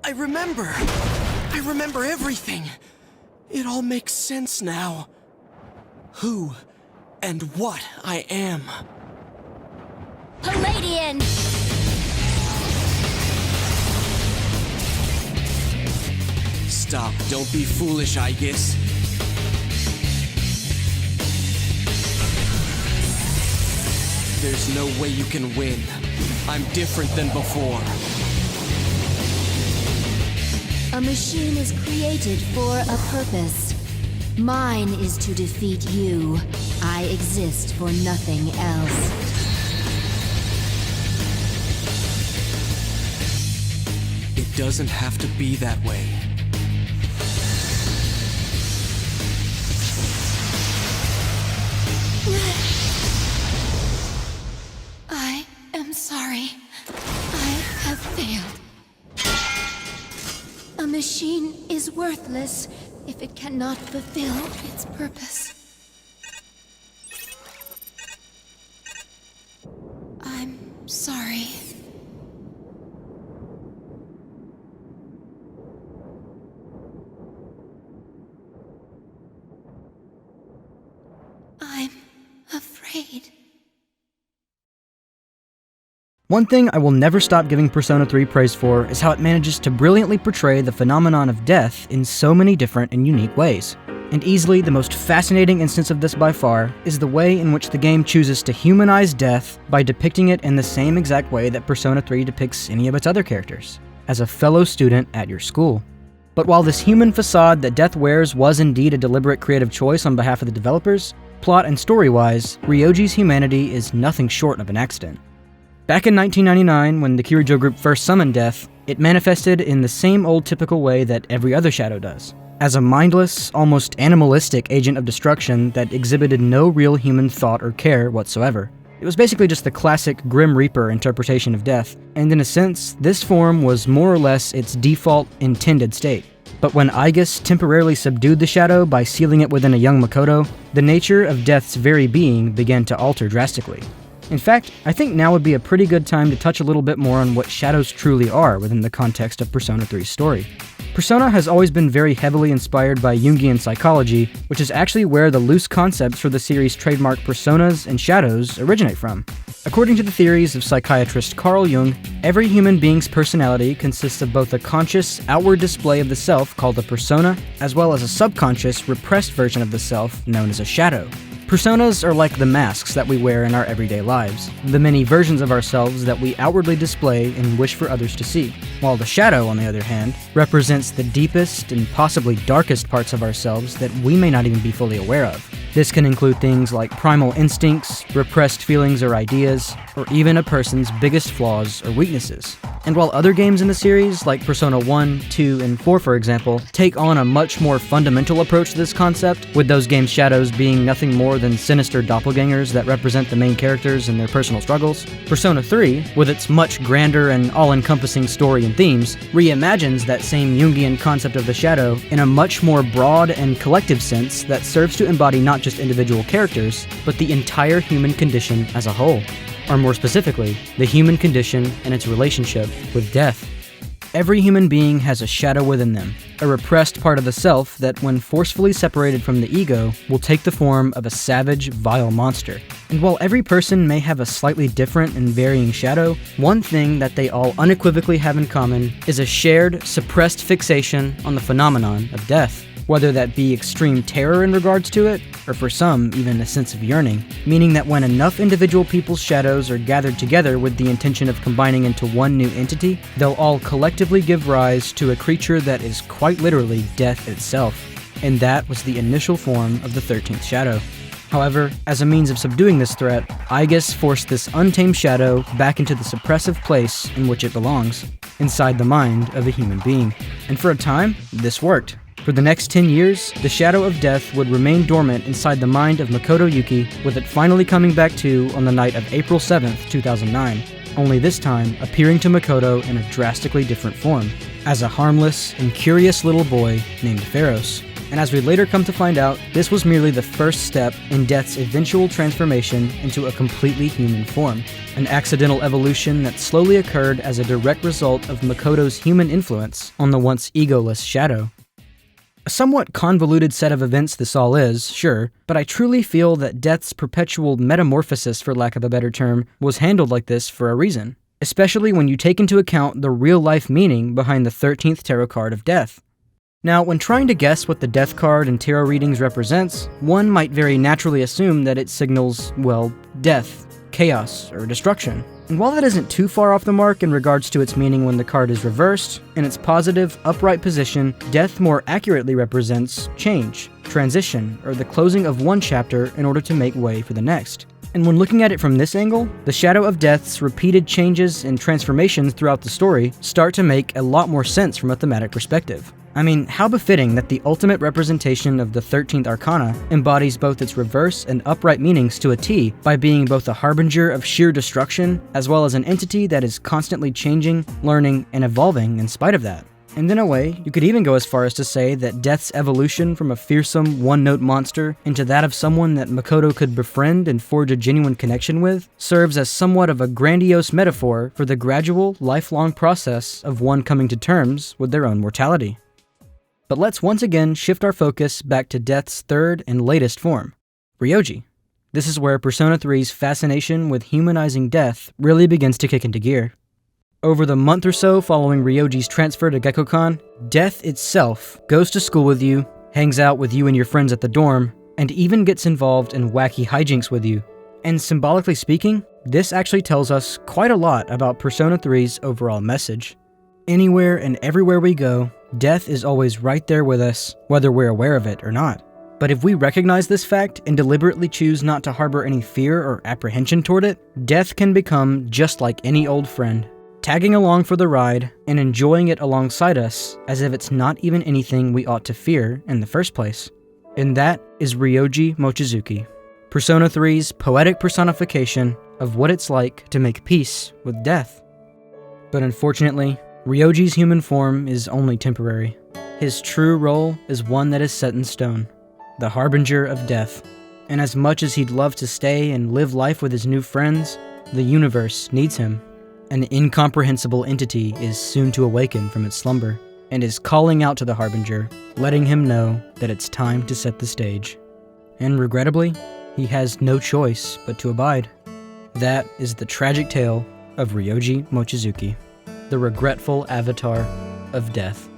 I remember everything. It all makes sense now. Who and what I am. Palladian! Stop, don't be foolish, I guess. There's no way you can win. I'm different than before. A machine is created for a purpose. Mine is to defeat you. I exist for nothing else. It doesn't have to be that way. I am sorry. I have failed. A machine is worthless if it cannot fulfill its purpose. I'm sorry. I'm afraid. One thing I will never stop giving Persona 3 praise for is how it manages to brilliantly portray the phenomenon of death in so many different and unique ways. And easily the most fascinating instance of this by far is the way in which the game chooses to humanize death by depicting it in the same exact way that Persona 3 depicts any of its other characters, as a fellow student at your school. But while this human facade that death wears was indeed a deliberate creative choice on behalf of the developers, plot and story-wise, Ryoji's humanity is nothing short of an accident. Back in 1999, when the Kirijo group first summoned death, it manifested in the same old typical way that every other shadow does. As a mindless, almost animalistic agent of destruction that exhibited no real human thought or care whatsoever. It was basically just the classic Grim Reaper interpretation of death, and in a sense, this form was more or less its default, intended state. But when Aigis temporarily subdued the shadow by sealing it within a young Makoto, the nature of death's very being began to alter drastically. In fact, I think now would be a pretty good time to touch a little bit more on what shadows truly are within the context of Persona 3's story. Persona has always been very heavily inspired by Jungian psychology, which is actually where the loose concepts for the series' trademark personas and shadows originate from. According to the theories of psychiatrist Carl Jung, every human being's personality consists of both a conscious, outward display of the self called a persona, as well as a subconscious, repressed version of the self known as a shadow. Personas are like the masks that we wear in our everyday lives, the many versions of ourselves that we outwardly display and wish for others to see, while the shadow, on the other hand, represents the deepest and possibly darkest parts of ourselves that we may not even be fully aware of. This can include things like primal instincts, repressed feelings or ideas, or even a person's biggest flaws or weaknesses. And while other games in the series, like Persona 1, 2, and 4 for example, take on a much more fundamental approach to this concept, with those games' shadows being nothing more than sinister doppelgangers that represent the main characters and their personal struggles, Persona 3, with its much grander and all-encompassing story and themes, reimagines that same Jungian concept of the shadow in a much more broad and collective sense that serves to embody not just individual characters, but the entire human condition as a whole. Or more specifically, the human condition and its relationship with death. Every human being has a shadow within them, a repressed part of the self that, when forcefully separated from the ego, will take the form of a savage, vile monster. And while every person may have a slightly different and varying shadow, one thing that they all unequivocally have in common is a shared, suppressed fixation on the phenomenon of death. Whether that be extreme terror in regards to it, or for some, even a sense of yearning, meaning that when enough individual people's shadows are gathered together with the intention of combining into one new entity, they'll all collectively give rise to a creature that is quite literally death itself. And that was the initial form of the 13th shadow. However, as a means of subduing this threat, Aigis forced this untamed shadow back into the suppressive place in which it belongs, inside the mind of a human being. And for a time, this worked. For the next 10 years, the shadow of death would remain dormant inside the mind of Makoto Yuki, with it finally coming back to on the night of April 7th, 2009, only this time appearing to Makoto in a drastically different form, as a harmless and curious little boy named Pharos. And as we later come to find out, this was merely the first step in Death's eventual transformation into a completely human form, an accidental evolution that slowly occurred as a direct result of Makoto's human influence on the once egoless Shadow. A somewhat convoluted set of events this all is, sure, but I truly feel that Death's perpetual metamorphosis, for lack of a better term, was handled like this for a reason, especially when you take into account the real-life meaning behind the 13th tarot card of Death. Now, when trying to guess what the Death card in tarot readings represents, one might very naturally assume that it signals, well, death, chaos, or destruction. And while that isn't too far off the mark in regards to its meaning when the card is reversed, in its positive, upright position, Death more accurately represents change, transition, or the closing of one chapter in order to make way for the next. And when looking at it from this angle, the Shadow of Death's repeated changes and transformations throughout the story start to make a lot more sense from a thematic perspective. I mean, how befitting that the ultimate representation of the 13th Arcana embodies both its reverse and upright meanings to a T by being both a harbinger of sheer destruction, as well as an entity that is constantly changing, learning, and evolving in spite of that. And in a way, you could even go as far as to say that Death's evolution from a fearsome, one-note monster into that of someone that Makoto could befriend and forge a genuine connection with serves as somewhat of a grandiose metaphor for the gradual, lifelong process of one coming to terms with their own mortality. But let's once again shift our focus back to Death's third and latest form, Ryoji. This is where Persona 3's fascination with humanizing Death really begins to kick into gear. Over the month or so following Ryoji's transfer to Gekkoukan, Death itself goes to school with you, hangs out with you and your friends at the dorm, and even gets involved in wacky hijinks with you. And symbolically speaking, this actually tells us quite a lot about Persona 3's overall message. Anywhere and everywhere we go, Death is always right there with us, whether we're aware of it or not. But if we recognize this fact and deliberately choose not to harbor any fear or apprehension toward it, Death can become just like any old friend, tagging along for the ride and enjoying it alongside us as if it's not even anything we ought to fear in the first place. And that is Ryoji Mochizuki, Persona 3's poetic personification of what it's like to make peace with death. But unfortunately, Ryoji's human form is only temporary. His true role is one that is set in stone, the harbinger of death. And as much as he'd love to stay and live life with his new friends, the universe needs him. An incomprehensible entity is soon to awaken from its slumber, and is calling out to the harbinger, letting him know that it's time to set the stage. And regrettably, he has no choice but to abide. That is the tragic tale of Ryoji Mochizuki, the regretful avatar of death.